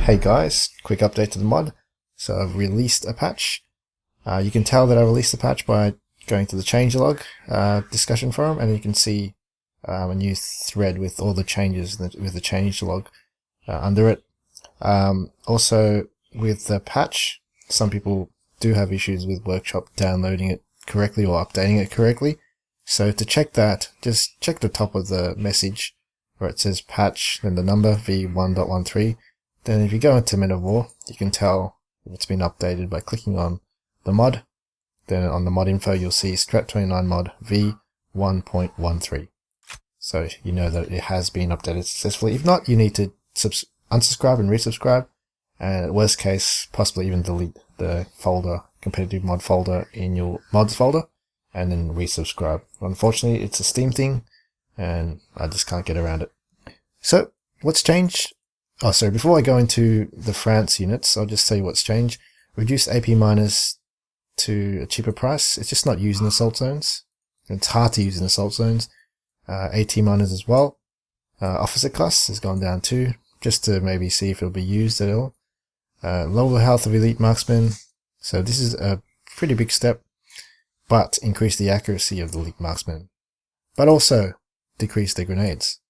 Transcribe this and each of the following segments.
Hey guys, quick update to the mod. So I've released a patch. You can tell that I released the patch by going to the changelog discussion forum, and you can see a new thread with all the changes with the changelog under it. Also, with the patch, some people do have issues with Workshop downloading it correctly or updating it correctly. So to check that, just check the top of the message where it says patch, then the number v1.13. Then if you go into Men of War, you can tell if it's been updated by clicking on the mod. Then on the mod info, you'll see strat29 mod v1.13. So you know that it has been updated successfully. If not, you need to unsubscribe and resubscribe. And worst case, possibly even delete the folder, competitive mod folder in your mods folder, and then resubscribe. Unfortunately, it's a Steam thing, and I just can't get around it. So, what's changed? Oh, sorry, before I go into the France units, I'll just tell you what's changed. Reduced AP miners to a cheaper price. It's just not used in assault zones. It's hard to use in assault zones. AT miners as well. Officer class has gone down too, just to maybe see if it'll be used at all. Lower health of elite marksmen. So this is a pretty big step, but increase the accuracy of the elite marksmen. But also decrease their grenades.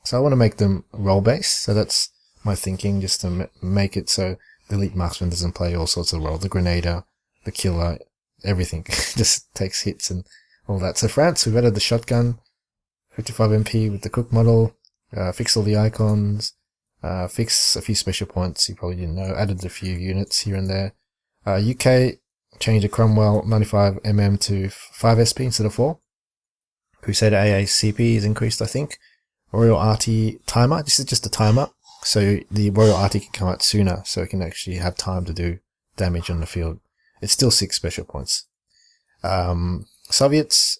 So I want to make them role-based, so that's my thinking, just to make it so the elite marksman doesn't play all sorts of roles. The grenader, the killer, everything. Just takes hits and all that. So France, we've added the shotgun, 55 MP with the cook model, fix all the icons, fix a few special points you probably didn't know, added a few units here and there. UK, changed the Cromwell 95mm to 5 SP instead of 4. Crusader AACP is increased, I think. Royal Arty timer, this is just a timer. So the Royal Arty can come out sooner, so it can actually have time to do damage on the field. It's still 6 special points. Soviets,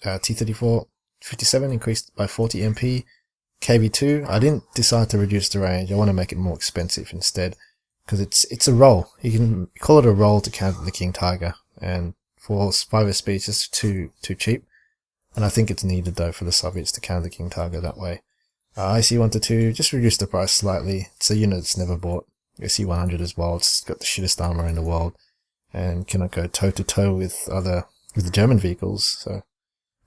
T-34, 57 increased by 40 MP. KB2, I didn't decide to reduce the range. I want to make it more expensive instead, because it's a roll. You can call it a roll to counter the King Tiger, and for 5 SP it's just too cheap. And I think it's needed though for the Soviets to counter the King Tiger that way. IC-122, just reduce the price slightly. It's a unit that's never bought. IC-100 as well, it's got the shittest armor in the world, and cannot go toe to toe with the German vehicles, so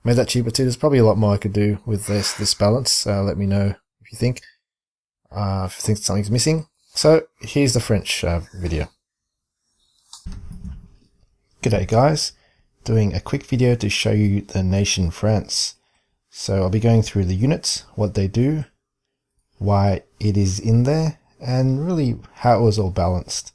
made that cheaper too. There's probably a lot more I could do with this balance. Let me know if you think something's missing. So here's the French video. G'day guys, doing a quick video to show you the nation France. So I'll be going through the units, what they do, why it is in there, and really how it was all balanced.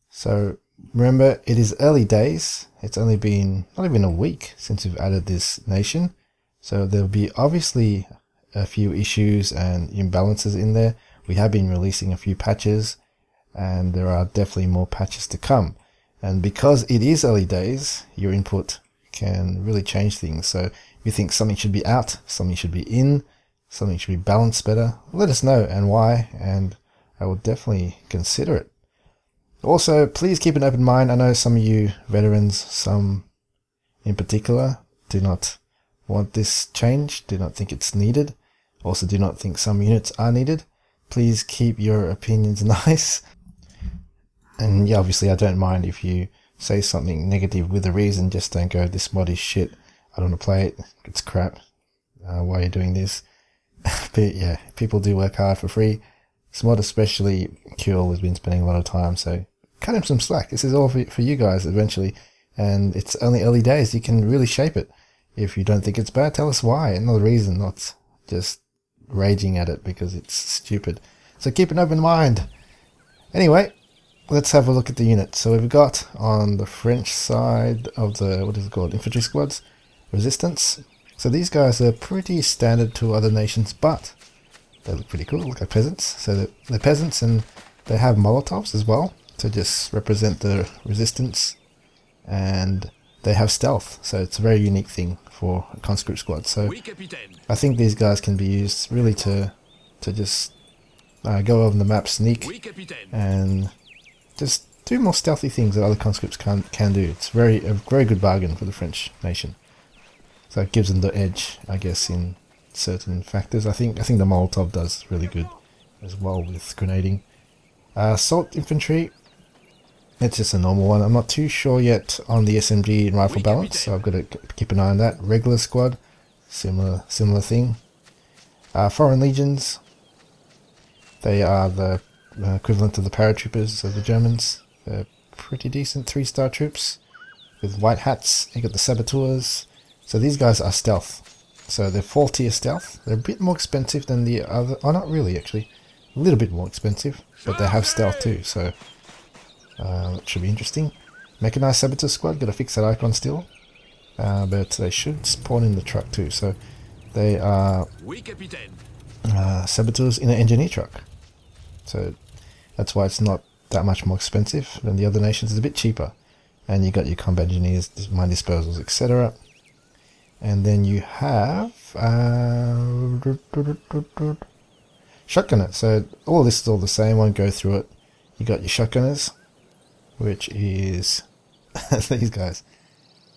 So remember, it is early days. It's only been not even a week since we've added this nation. So there'll be obviously a few issues and imbalances in there. We have been releasing a few patches, and there are definitely more patches to come. And because it is early days, your input can really change things. So if you think something should be out, something should be in, something should be balanced better, let us know and why, and I will definitely consider it. Also, please keep an open mind. I know some of you veterans, some in particular, do not want this change, do not think it's needed, also do not think some units are needed. Please keep your opinions nice. And yeah, obviously I don't mind if you say something negative with a reason. Just don't go, this mod is shit, I don't want to play it, it's crap, why are you doing this? But yeah, people do work hard for free. This mod, especially Kuehl, has been spending a lot of time, so cut him some slack. This is all for you guys eventually, and it's only early days. You can really shape it. If you don't think it's bad, tell us why, and not a reason, not just raging at it because it's stupid. So keep an open mind. Anyway, let's have a look at the unit. So we've got on the French side of the, what is it called, infantry squads, resistance. So these guys are pretty standard to other nations, but they look pretty cool, look like peasants. So they're peasants, and they have Molotovs as well to just represent the resistance, and they have stealth, so it's a very unique thing for a conscript squad. So I think these guys can be used really to just go over the map, sneak, and just do more stealthy things that other conscripts can do. It's a very good bargain for the French nation. So it gives them the edge, I guess, in certain factors. I think the Molotov does really good as well with grenading. Assault infantry, it's just a normal one. I'm not too sure yet on the SMG and rifle balance, so I've got to keep an eye on that. Regular squad, similar thing. Foreign legions, they are the equivalent of the paratroopers of the Germans. They're pretty decent 3-star troops with white hats. You got the saboteurs. So these guys are stealth. So they're 4-tier stealth. They're a bit more expensive than the other. Oh, not really actually. A little bit more expensive, but they have stealth too. So it should be interesting. Mechanized saboteur squad. Got to fix that icon still, but they should spawn in the truck too. So they are saboteurs in an engineer truck. So that's why it's not that much more expensive than the other nations. It's a bit cheaper. And you got your combat engineers, mine disposals, etc. And then you have shotgunner. So all this is all the same, won't go through it. You got your shotgunners, which is these guys.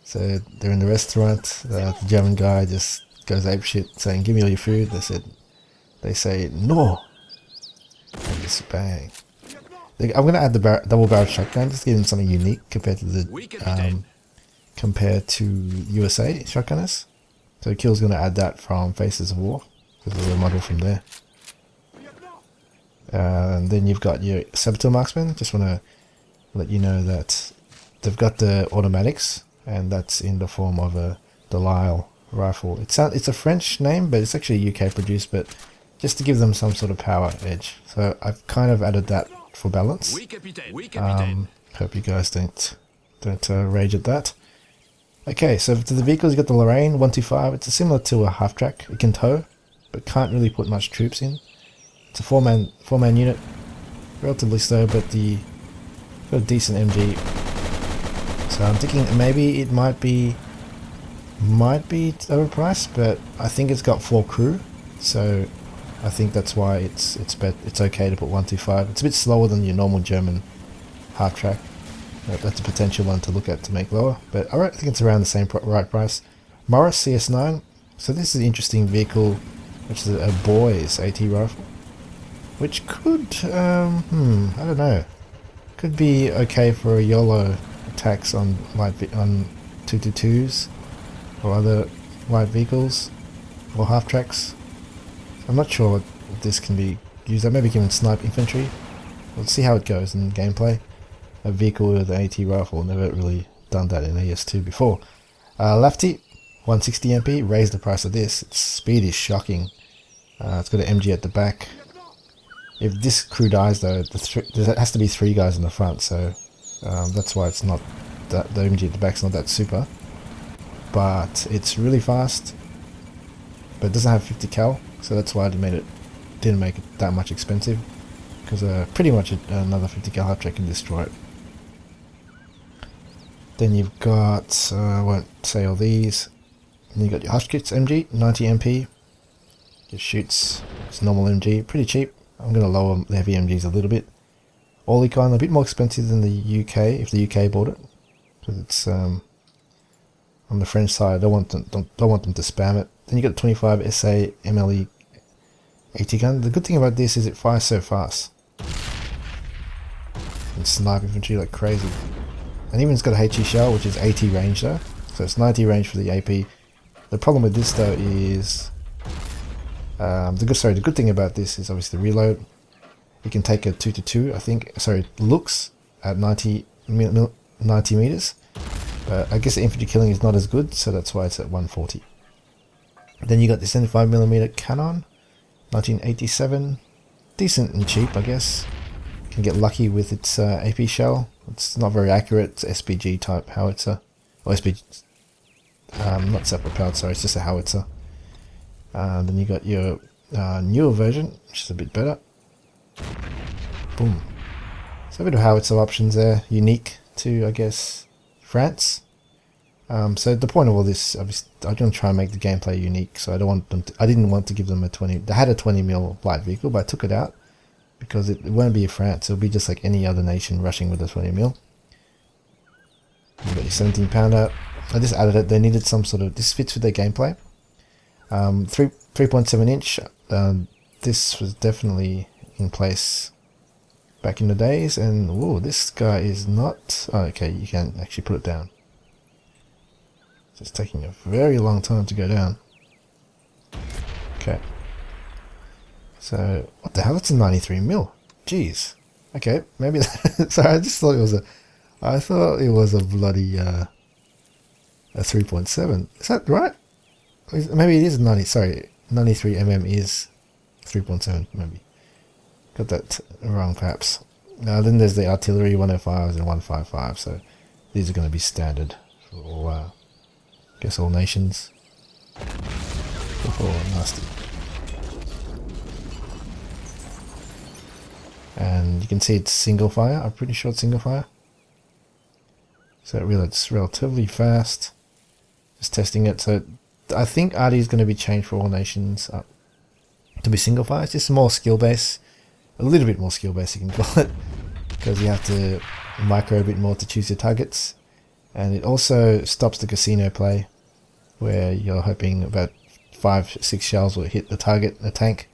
So they're in the restaurant. The German guy just goes apeshit saying, "Give me all your food." They say no. And just bang. I'm going to add the double barrel shotgun, just give them something unique compared to the USA shotgunners. So Kill's going to add that from Faces of War, with a little model from there. And then you've got your saboteur marksman. Just want to let you know that they've got the automatics, and that's in the form of a Delisle rifle. It's a French name, but it's actually UK produced, but just to give them some sort of power edge. So I've kind of added that for balance. Hope you guys don't rage at that. Okay, so to the vehicles, you got the Lorraine 125. It's similar to a half track. It can tow, but can't really put much troops in. It's a four-man unit, relatively slow, but got a decent MG. So I'm thinking maybe it might be overpriced, but I think it's got 4 crew, so I think that's why it's okay to put 125. It's a bit slower than your normal German half track. That's a potential one to look at to make lower, but I think it's around the same right price. Morris CS9. So this is an interesting vehicle, which is a boys AT rifle, which could I don't know, could be okay for a YOLO attacks on 222s or other light vehicles or half tracks. I'm not sure if this can be used. I maybe given snipe infantry. We'll see how it goes in gameplay. A vehicle with an AT rifle, never really done that in AS2 before. Lafty, 160 MP, raised the price of this. Its speed is shocking. It's got an MG at the back. If this crew dies though, there has to be 3 guys in the front, so that's why it's not the MG at the back's not that super. But it's really fast, but it doesn't have 50 cal, so that's why I didn't make it that much expensive, because pretty much another 50 cal half track can destroy it. Then you've got, I won't say all these, then you've got your Hushkits MG, 90 MP, just shoots, it's normal MG, pretty cheap. I'm going to lower the heavy MGs a little bit. Olicon, a bit more expensive than the UK, if the UK bought it, because it's on the French side. I don't want them to spam it. Then you got the 25 SA MLE 80 gun. The good thing about this is it fires so fast. And snipe infantry like crazy. And even it's got a HE shell, which is 80 range though. So it's 90 range for the AP. The problem with this though is the good thing about this is obviously the reload. You can take a 2-2, I think. Sorry, looks at 90 meters. But I guess the infantry killing is not as good, so that's why it's at 140. Then you got the 75mm cannon, 1987. Decent and cheap, I guess. Can get lucky with its AP shell. It's not very accurate. It's SPG type howitzer, or SPG, not separate powered. Sorry, it's just a howitzer. Then you got your newer version, which is a bit better. Boom. So a bit of howitzer options there, unique to, I guess, France. So the point of all this, obviously, I'm going to try and make the gameplay unique. So I didn't want to give them a 20. They had a 20mm light vehicle, but I took it out because it won't be a France. It'll be just like any other nation rushing with a 20mm. You got your 17-pounder. I just added it. They needed some sort of. This fits with their gameplay. 3.7 inch. This was definitely in place back in the days, and whoa, this guy is not... Oh, okay, you can actually put it down. So it's taking a very long time to go down. Okay. So, what the hell? That's a 93 mil. Jeez. Okay, maybe that... Sorry, I just thought it was a... I thought it was a bloody... a 3.7. Is that right? Maybe it is 90... Sorry, 93 mm is 3.7, maybe. Got that wrong, perhaps. Then there's the artillery 105s and 155, so these are going to be standard for all, I guess, all nations. Oh, nasty. And you can see it's single fire. I'm pretty sure it's single fire. So it's relatively fast. Just testing it. So I think arty is going to be changed for all nations up to be single fire. It's just more skill base. A little bit more skill base, you can call it, because you have to micro a bit more to choose your targets. And it also stops the casino play, where you're hoping about 5-6 shells will hit the target, the tank.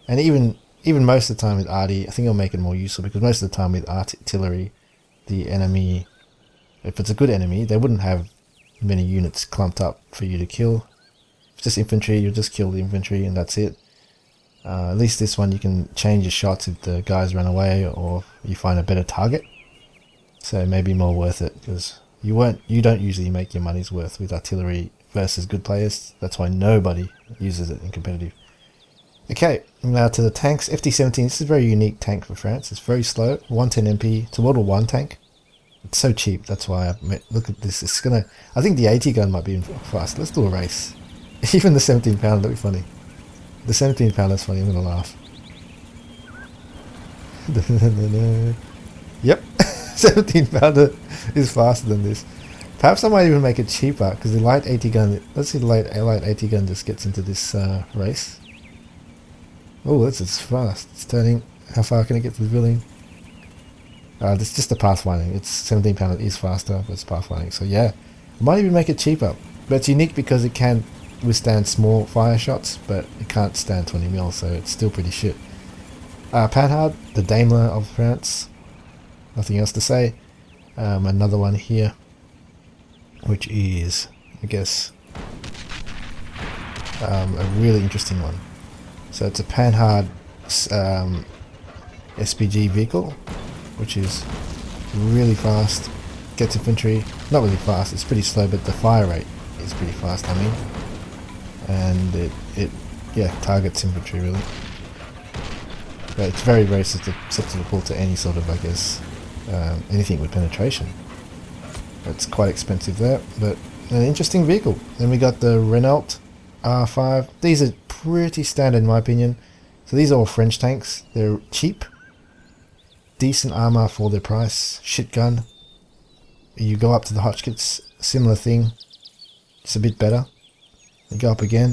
And even most of the time with arty, I think it'll make it more useful, because most of the time with artillery, the enemy, if it's a good enemy, they wouldn't have many units clumped up for you to kill. If it's just infantry, you'll just kill the infantry and that's it. At least this one you can change your shots if the guys run away or you find a better target. So it may be more worth it, because you don't usually make your money's worth with artillery versus good players. That's why nobody uses it in competitive. Okay, now to the tanks. FT-17, this is a very unique tank for France. It's very slow, 110 MP. It's a World War I tank. It's so cheap, that's why look at this. It's gonna... I think the 80 gun might be fast. Let's do a race. Even the 17 pounder, that'd be funny. The 17 pounder is funny, I'm gonna laugh. Yep, 17 pounder is faster than this. Perhaps I might even make it cheaper, because the light 80 gun... Let's see, the light 80 gun just gets into this race. Oh, it's fast. It's turning. How far can it get to the building? It's just the pathfinding. It's 17 pounder is faster, but it's pathfinding. So yeah, I might even make it cheaper. But it's unique because it can withstand small fire shots, but it can't stand 20 mil, so it's still pretty shit. Panhard, the Daimler of France. Nothing else to say. Another one here, which is, I guess, a really interesting one. So it's a Panhard SPG vehicle, which is really fast. Gets infantry, not really fast, it's pretty slow, but the fire rate is pretty fast, I mean. And it targets infantry really. But it's very, very susceptible to any sort of, I guess, anything with penetration. It's quite expensive there, but an interesting vehicle. Then we got the Renault R5. These are pretty standard in my opinion. So these are all French tanks. They're cheap, decent armor for their price. Shit gun. You go up to the Hotchkiss, similar thing. It's a bit better. You go up again.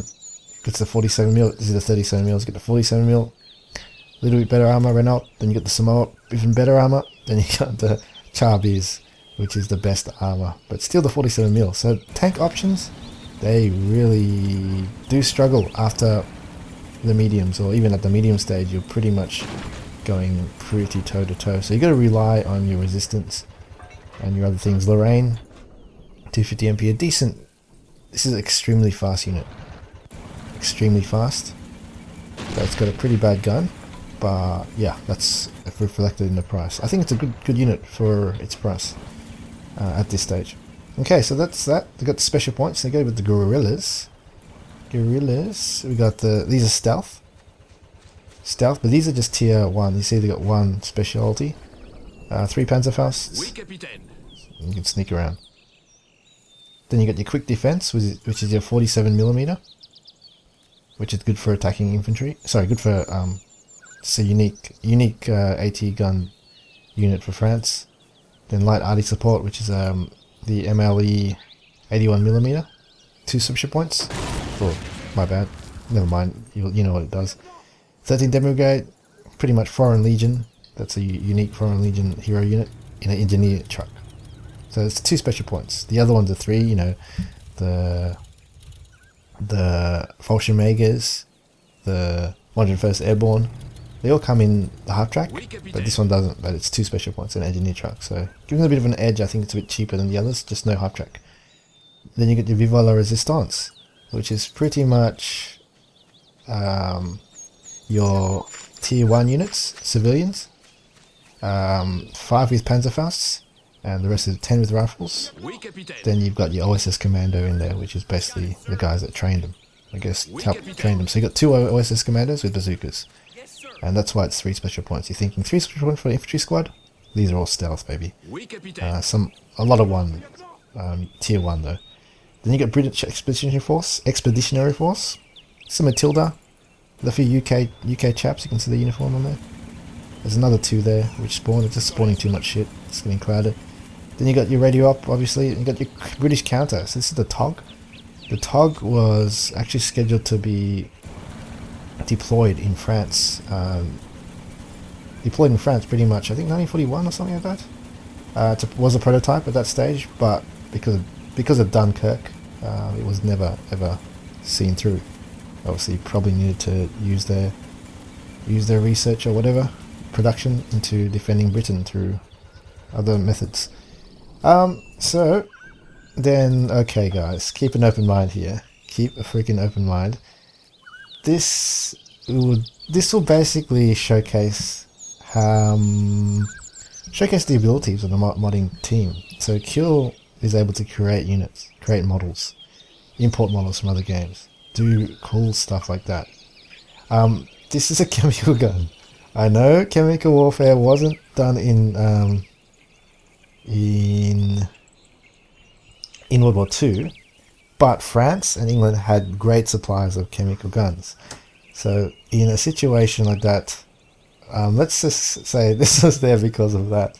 It's the 47 mil. This is the 37 mils. Get the 47 mil. A little bit better armor, Renault. Then you get the Samoa, even better armor. Then you got the Charbiz, which is the best armor, but still the 47 mil. So tank options, they really do struggle after the mediums, or even at the medium stage, you're pretty much going pretty toe to toe. So you got to rely on your resistance and your other things. Lorraine, 250 MP, a decent. This is an extremely fast unit. Extremely fast. So it's got a pretty bad gun, but yeah, that's reflected in the price. I think it's a good unit for its price at this stage. Okay, so that's that. We got the special points. They go with the guerrillas. Guerrillas. We got these are stealth, but these are just tier 1. You see they got 1 specialty. 3 Panzerfausts. Oui, capitaine. You can sneak around. Then you got your quick defense, which is your 47mm, which is good for attacking infantry. Sorry, good for it's a unique AT gun unit for France. Then light arty support, which is the MLE 81mm, 2 subship points. Oh, my bad. Never mind. You know what it does. 13 Demi Brigade, pretty much Foreign Legion. That's a unique Foreign Legion hero unit in an engineer truck. So it's 2 special points. The other ones are 3. You know, the Fallschirmjägers, the 101st Airborne, They all come in the half track, but this one doesn't, but it's 2 special points and engineer truck, so giving it a bit of an edge. I think it's a bit cheaper than the others, just no half track. Then you get your Viva la Resistance, which is pretty much your tier 1 units, civilians, 5 with Panzerfausts, and the rest is 10 with rifles. Then you've got your OSS Commando in there, which is basically the guys that trained them, I guess, helped train them. So you got 2 OSS Commandos with bazookas, and that's why it's 3 special points. You're thinking 3 special points for the infantry squad? These are all stealth, baby. A lot of 1, tier 1 though. Then you got British Expeditionary Force, some Matilda, with a few UK chaps. You can see the uniform on there. There's another 2 there which spawn. It's just spawning too much shit. It's getting crowded. Then you got your radio op, obviously. And you got your British counter. So this is the TOG. The TOG was actually scheduled to be deployed in France. Pretty much, I think 1941 or something like that. It was a prototype at that stage, but because of Dunkirk, it was never ever seen through. Obviously, probably needed to use their research or whatever production into defending Britain through other methods. So then, okay, guys, keep an open mind here. Keep a freaking open mind. This will basically showcase the abilities of the modding team. So Kill is able to create units, create models, import models from other games, do cool stuff like that. This is a chemical gun. I know chemical warfare wasn't done in World War II, but France and England had great supplies of chemical guns. So in a situation like that, let's just say this was there because of that.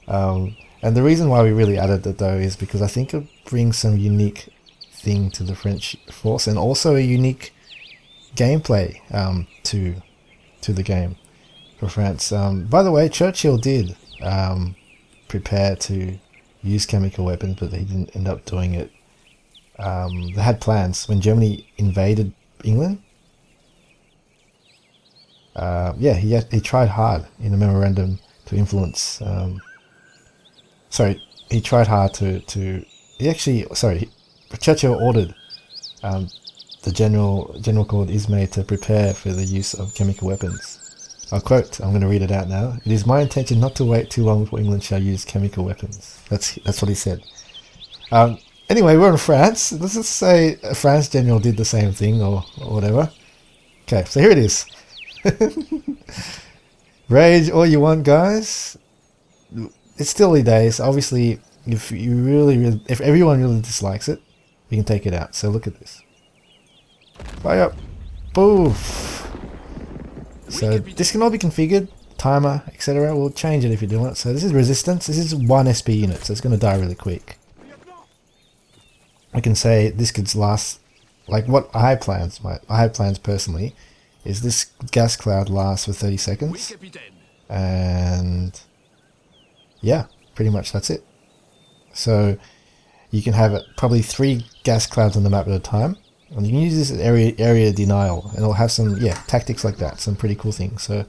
And the reason why we really added it though is because I think it brings some unique thing to the French force, and also a unique gameplay to the game for France. By the way, Churchill did prepare to use chemical weapons, but he didn't end up doing it. They had plans when Germany invaded England. Yeah, he tried hard in a memorandum to influence. He tried hard to. Churchill ordered the general called Ismay to prepare for the use of chemical weapons. I'll quote. I'm going to read it out now. "It is my intention not to wait too long before England shall use chemical weapons." That's what he said. Anyway, we're in France. Let's just say a France general did the same thing or whatever. Okay, so here it is. Rage all you want, guys. It's still early days. Obviously, if everyone really dislikes it, we can take it out. So look at this. Fire! Boof! So this can all be configured. Timer, etc. We'll change it if you do want. So this is resistance. This is 1 SP unit, so it's going to die really quick. I can say this could last, like what I had plans personally, is this gas cloud lasts for 30 seconds. And yeah, pretty much that's it. So you can have probably 3 gas clouds on the map at a time. And you can use this as area denial, and it'll have some tactics like that, some pretty cool things. So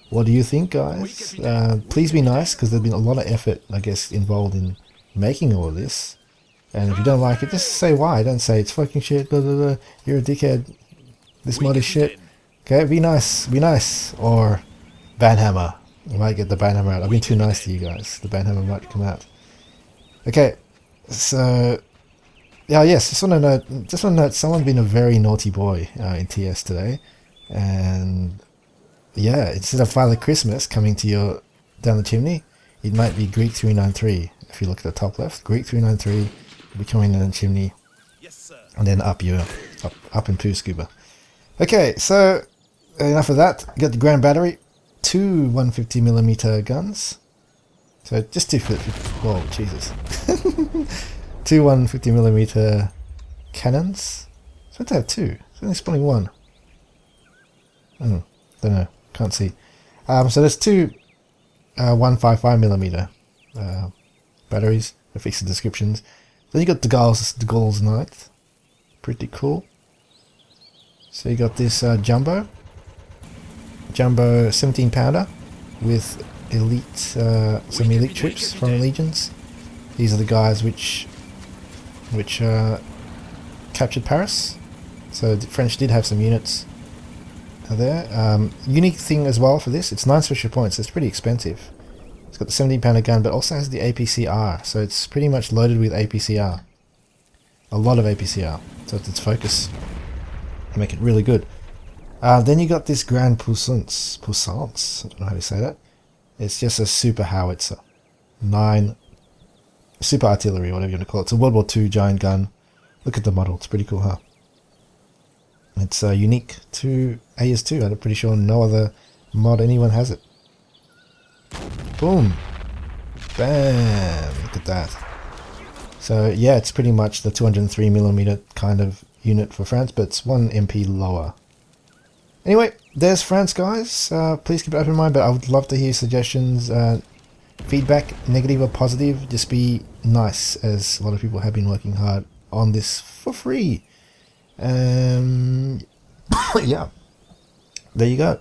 what do you think, guys? Please be nice, because there's been a lot of effort, I guess, involved in making all of this. And if you don't like it, just say why. Don't say it's fucking shit, blah blah blah, you're a dickhead, this mod is shit. Okay, be nice. Or banhammer. I might get the banhammer out. I've been too nice to you guys. The banhammer might come out. Okay, so yes, just want to note someone's been a very naughty boy in TS today, and yeah, instead of Father Christmas coming to your down the chimney, it might be Greek 393. If you look at the top left, Greek 393 will be coming down the chimney, and then up in poo scuba. Okay, so enough of that. You got the Grand Battery, 2 150mm guns. So just 250. Whoa, Jesus. 2 150mm cannons. It's meant to have 2. It's only spawning 1. Don't know. Can't see. So there's 2 155mm batteries. I fixed the descriptions. Then you got de Gaulle's Knight. Pretty cool. So you got this Jumbo. jumbo 17 pounder with elite, some elite troops from legions. These are the guys which captured Paris. So the French did have some units there. Unique thing as well for this, it's 9 special points, it's pretty expensive. It's got the 17 pounder gun, but also has the APCR, so it's pretty much loaded with APCR. A lot of APCR, so it's its focus. Make it really good. Then you got this Grand Puissance, I don't know how to say that. It's just a super howitzer. 9 super artillery, whatever you want to call it. It's a World War II giant gun. Look at the model, it's pretty cool, huh? It's unique to AS2. I'm pretty sure no other mod anyone has it. Boom! Bam! Look at that. So yeah, it's pretty much the 203mm kind of unit for France, but it's 1 MP lower. Anyway, there's France, guys. Please keep an open mind, but I would love to hear suggestions, feedback, negative or positive. Just be nice, as a lot of people have been working hard on this for free. Yeah, there you go.